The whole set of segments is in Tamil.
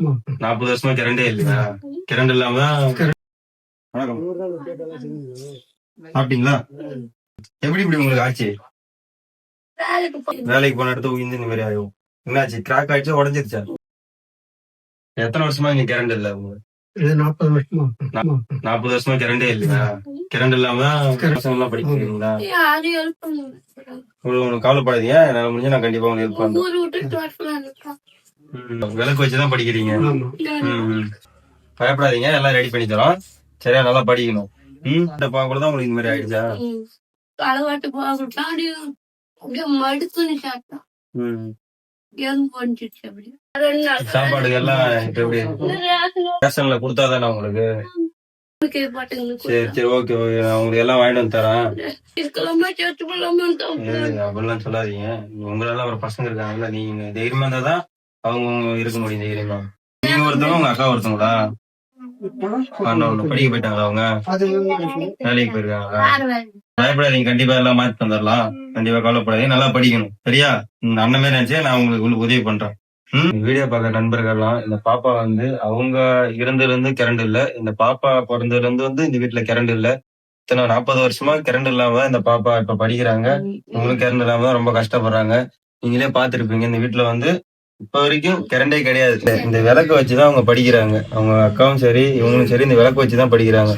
40 வருஷமா கரண்டே இல்லையா? கரண்ட் இல்லாம தான். வணக்கம், சாப்பிட்டீங்களா? எப்படி இப்படி உங்களுக்கு ஆச்சு? வேலைக்கு போன இடத்துல உயிர்ந்து இந்த மாதிரி ஆகும். என்னாச்சு? கிராக் ஆயிடுச்சா, உடஞ்சிருச்சா? எத்தனை வருஷமா இங்க கரண்ட் இல்ல உங்களுக்கு? 40 வருஷமா. 40 வருஷமா கரண்டே இல்லையா? கரண்ட் இல்லாம தான் பசங்க எல்லாம் படிக்கிறீங்களா? உங்களுக்கு கவலைப்படாதீங்க, என்னால முடிஞ்சா நான் கண்டிப்பா உங்களுக்கு ஹெல்ப் பண்றேன். விளக்கு வச்சுதான் படிக்கிறீங்க. பயப்படாதீங்க, எல்லாம் ரெடி பண்ணி தரோம். சரியா, நல்லா படிக்கணும். கூட தான் உங்களுக்கு இந்த மாதிரி ஆயிடுச்சா? சாப்பாடு எல்லாம் எப்படி ரேஷன்ல கொடுத்தாதானே உங்களுக்கு? சரி சரி, ஓகே ஓகே, நான் உங்களுக்கு எல்லாம் வாங்கிட்டு வந்து தரேன். அப்படிலாம் சொல்லாதீங்க. உங்களெல்லாம் ஒரு பசங்க இருக்காங்கல்ல, நீங்க தைரியமா இருந்தாதான் அவங்க இருக்க முடியும் தைரியமா. நீங்க ஒருத்தவங்க, உங்க அக்கா ஒருத்தவங்களா? படிக்க போயிட்டாங்களா? அவங்க வேலைக்கு போயிருக்காங்களா? பயப்படாதீங்க, கண்டிப்பா எல்லாம் மாத்தி தந்துடலாம். கண்டிப்பா கவலைப்படாதீங்க, நல்லா படிக்கணும். சரியா? அண்ணன் நினைச்சே நான் உங்களுக்கு உதவி பண்றேன். வீடியோ பார்க்க நண்பர்கள்லாம், இந்த பாப்பா வந்து அவங்க இருந்ததுல இருந்து கரண்ட் இல்ல, இந்த பாப்பா பிறந்ததுல இருந்து இந்த வீட்டுல கரண்ட் இல்ல. இத்தனை 40 வருஷமா கரண்ட் இல்லாம இந்த பாப்பா இப்ப படிக்கிறாங்க. உங்களுக்கு கரண்ட் இல்லாம தான் ரொம்ப கஷ்டப்படுறாங்க. நீங்களே பாத்துருப்பீங்க, இந்த வீட்டுல வந்து இப்ப வரைக்கும் கரண்டே கிடையாது. இந்த விளக்கு வச்சுதான் அவங்க படிக்கிறாங்க. அவங்க அக்காவும் சரி, இவங்களும் சரி, இந்த விளக்கு வச்சுதான் படிக்கிறாங்க.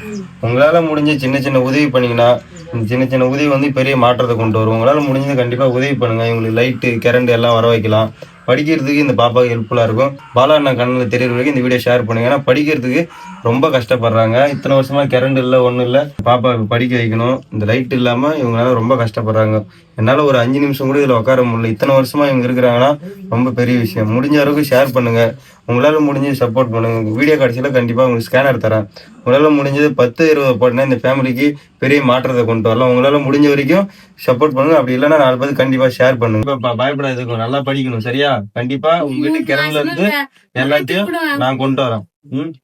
உங்களால முடிஞ்ச சின்ன சின்ன உதவி பண்ணீங்கன்னா, இந்த சின்ன சின்ன உதவி வந்து பெரிய மாற்றத்தை கொண்டு வரும். உங்களால முடிஞ்சது கண்டிப்பா உதவி பண்ணுங்க. இவங்களுக்கு லைட்டு, கரண்ட் எல்லாம் வர வைக்கலாம். படிக்கிறதுக்கு இந்த பாப்பாவுக்கு ஹெல்ப்ஃபுல்லா இருக்கும். பாலா அண்ணா கண்ணில் தெரியற வரைக்கும் இந்த வீடியோ ஷேர் பண்ணுங்க. ஏன்னா படிக்கிறதுக்கு ரொம்ப கஷ்டப்படுறாங்க. இத்தனை வருஷமா கரண்ட் இல்ல, ஒண்ணும் இல்ல. பாப்பா படிக்க வைக்கணும். இந்த லைட் இல்லாம இவங்களால ரொம்ப கஷ்டப்படுறாங்க. என்னால ஒரு 5 நிமிஷம் கூட இதுல உட்கார முடியல. இத்தனை வருஷமா இவங்க இருக்கிறாங்கன்னா ரொம்ப பெரிய விஷயம். முடிஞ்ச அளவுக்கு ஷேர் பண்ணுங்க. உங்களால முடிஞ்சது சப்போர்ட் பண்ணுங்க. வீடியோ கடைசியில கண்டிப்பா உங்களுக்கு ஸ்கேனர் தரேன். உங்களால முடிஞ்சது 10-20 போட்டீங்கன்னா இந்த ஃபேமிலிக்கு பெரிய மாற்றத்தை கொண்டு வரலாம். உங்களால முடிஞ்ச வரைக்கும் சப்போர்ட் பண்ணுங்க. அப்படி இல்லைன்னா 4 பேருக்கு கண்டிப்பா ஷேர் பண்ணுங்க. பயப்படாது, நல்லா படிக்கணும். சரியா? கண்டிப்பா உங்க வீட்டு கிணறுல இருந்து எல்லாத்தையும் நான் கொண்டு வரேன்.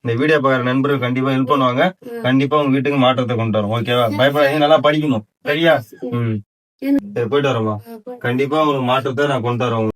இந்த வீடியோ பாக்குற நண்பர்கள் கண்டிப்பா ஹெல்ப் பண்ணுவாங்க. கண்டிப்பா உங்க வீட்டுக்கு மாற்றத்தை கொண்டு வரோம். ஓகேவா? பயப்படாதீங்க, நல்லா படிக்கணும். சரியா? சரி, போயிட்டு வரோமா? கண்டிப்பா உங்களுக்கு மாற்றத்தை நான் கொண்டு வரேன்.